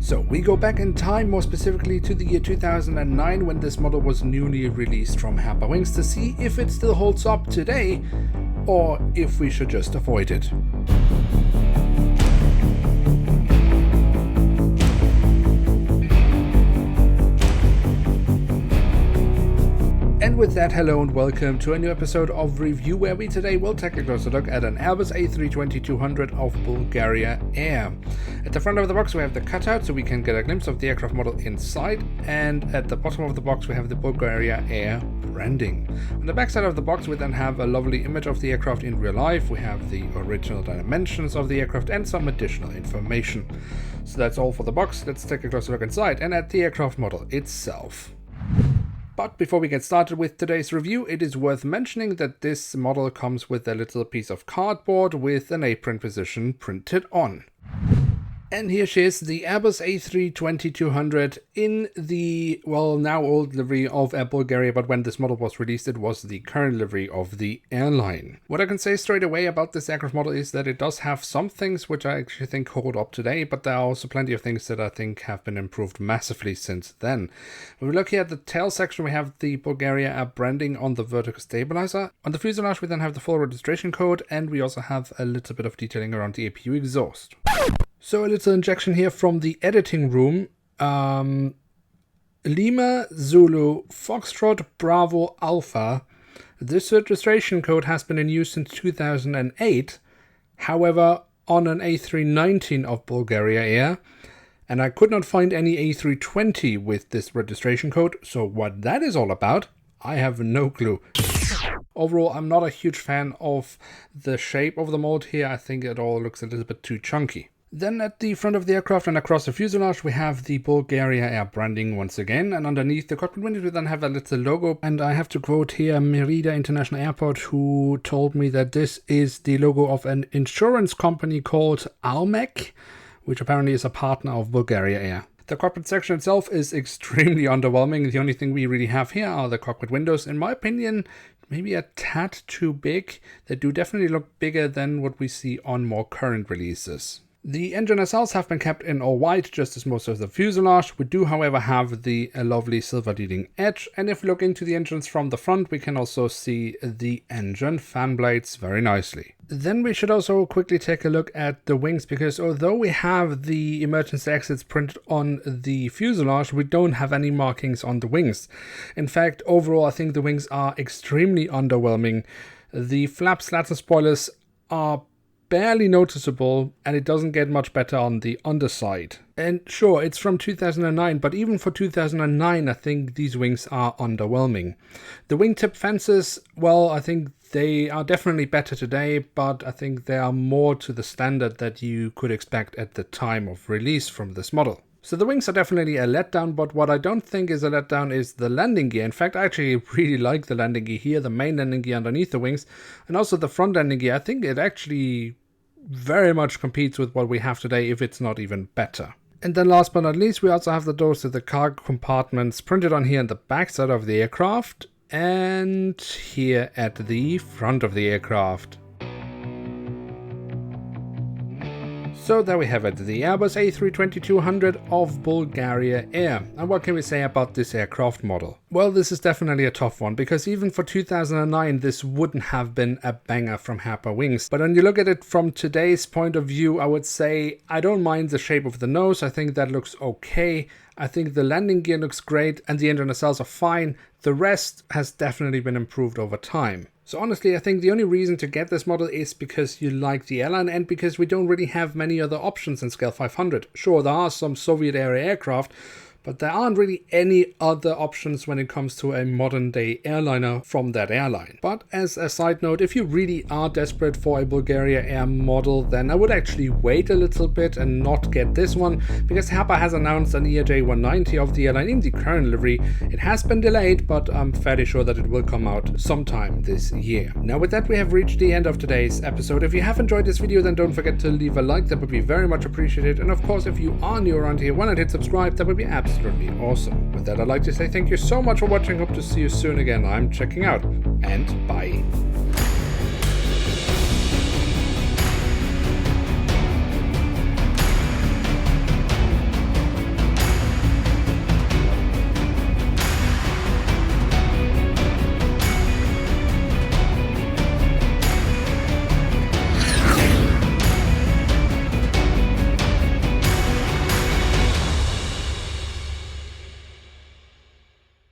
So we go back in time, more specifically to the year 2009 when this model was newly released from Herpa Wings, to see if it still holds up today or if we should just avoid it. And with that, hello and welcome to a new episode of Review, where we today will take a closer look at an Airbus A320-200 of Bulgaria Air. At the front of the box we have the cutout so we can get a glimpse of the aircraft model inside, and at the bottom of the box we have the Bulgaria Air branding. On the back side of the box we then have a lovely image of the aircraft in real life. We have the original dimensions of the aircraft and some additional information. So that's all for the box. Let's take a closer look inside and at the aircraft model itself. But before we get started with today's review, it is worth mentioning that this model comes with a little piece of cardboard with an apron position printed on. And here she is, the Airbus A320-200 in the, well, now old livery of Air Bulgaria, but when this model was released it was the current livery of the airline. What I can say straight away about this aircraft model is that it does have some things which I actually think hold up today, but there are also plenty of things that I think have been improved massively since then. When we look here at the tail section, we have the Bulgaria Air branding on the vertical stabilizer. On the fuselage we then have the full registration code, and we also have a little bit of detailing around the APU exhaust. So a little injection here from the editing room. Lima Zulu Foxtrot Bravo Alpha. This registration code has been in use since 2008. However, on an A319 of Bulgaria Air. And I could not find any A320 with this registration code. So what that is all about, I have no clue. Overall, I'm not a huge fan of the shape of the mold here. I think it all looks a little bit too chunky. Then at the front of the aircraft and across the fuselage we have the Bulgaria Air branding once again, and underneath the cockpit window we then have a little logo, and I have to quote here Merida International Airport, who told me that this is the logo of an insurance company called Almec, which apparently is a partner of Bulgaria Air. The cockpit section itself is extremely underwhelming. The only thing we really have here are the cockpit windows. In my opinion, maybe a tad too big. They do definitely look bigger than what we see on more current releases. The engine nacelles have been kept in all white, just as most of the fuselage. We do, however, have the lovely silver leading edge, and if we look into the engines from the front, we can also see the engine fan blades very nicely. Then we should also quickly take a look at the wings, because although we have the emergency exits printed on the fuselage, we don't have any markings on the wings. In fact, overall, I think the wings are extremely underwhelming. The flaps, slats and spoilers are barely noticeable, and it doesn't get much better on the underside. And sure, it's from 2009, but even for 2009 I think these wings are underwhelming. The wingtip fences, well, I think they are definitely better today, but I think they are more to the standard that you could expect at the time of release from this model. So the wings are definitely a letdown, but what I don't think is a letdown is the landing gear. In fact, I actually really like the landing gear here, the main landing gear underneath the wings, and also the front landing gear. I think it actually very much competes with what we have today, if it's not even better. And then last but not least, we also have the doors to the cargo compartments printed on here on the back side of the aircraft and here at the front of the aircraft. So there we have it, the Airbus A320-200 of Bulgaria Air. And what can we say about this aircraft model? Well, this is definitely a tough one, because even for 2009 this wouldn't have been a banger from Herpa Wings. But when you look at it from today's point of view, I would say I don't mind the shape of the nose. I think that looks okay. I think the landing gear looks great and the engine nacelles are fine. The rest has definitely been improved over time. So honestly, I think the only reason to get this model is because you like the airline and because we don't really have many other options in Scale 500. Sure, there are some Soviet-era aircraft, but there aren't really any other options when it comes to a modern day airliner from that airline. But as a side note, if you really are desperate for a Bulgaria Air model, then I would actually wait a little bit and not get this one, because Herpa has announced an ERJ 190 of the airline in the current livery. It has been delayed, but I'm fairly sure that it will come out sometime this year. Now with that, we have reached the end of today's episode. If you have enjoyed this video, then don't forget to leave a like, that would be very much appreciated. And of course, if you are new around here, why not hit subscribe, that would be absolutely awesome. With that, I'd like to say thank you so much for watching. Hope to see you soon again. I'm checking out, and bye.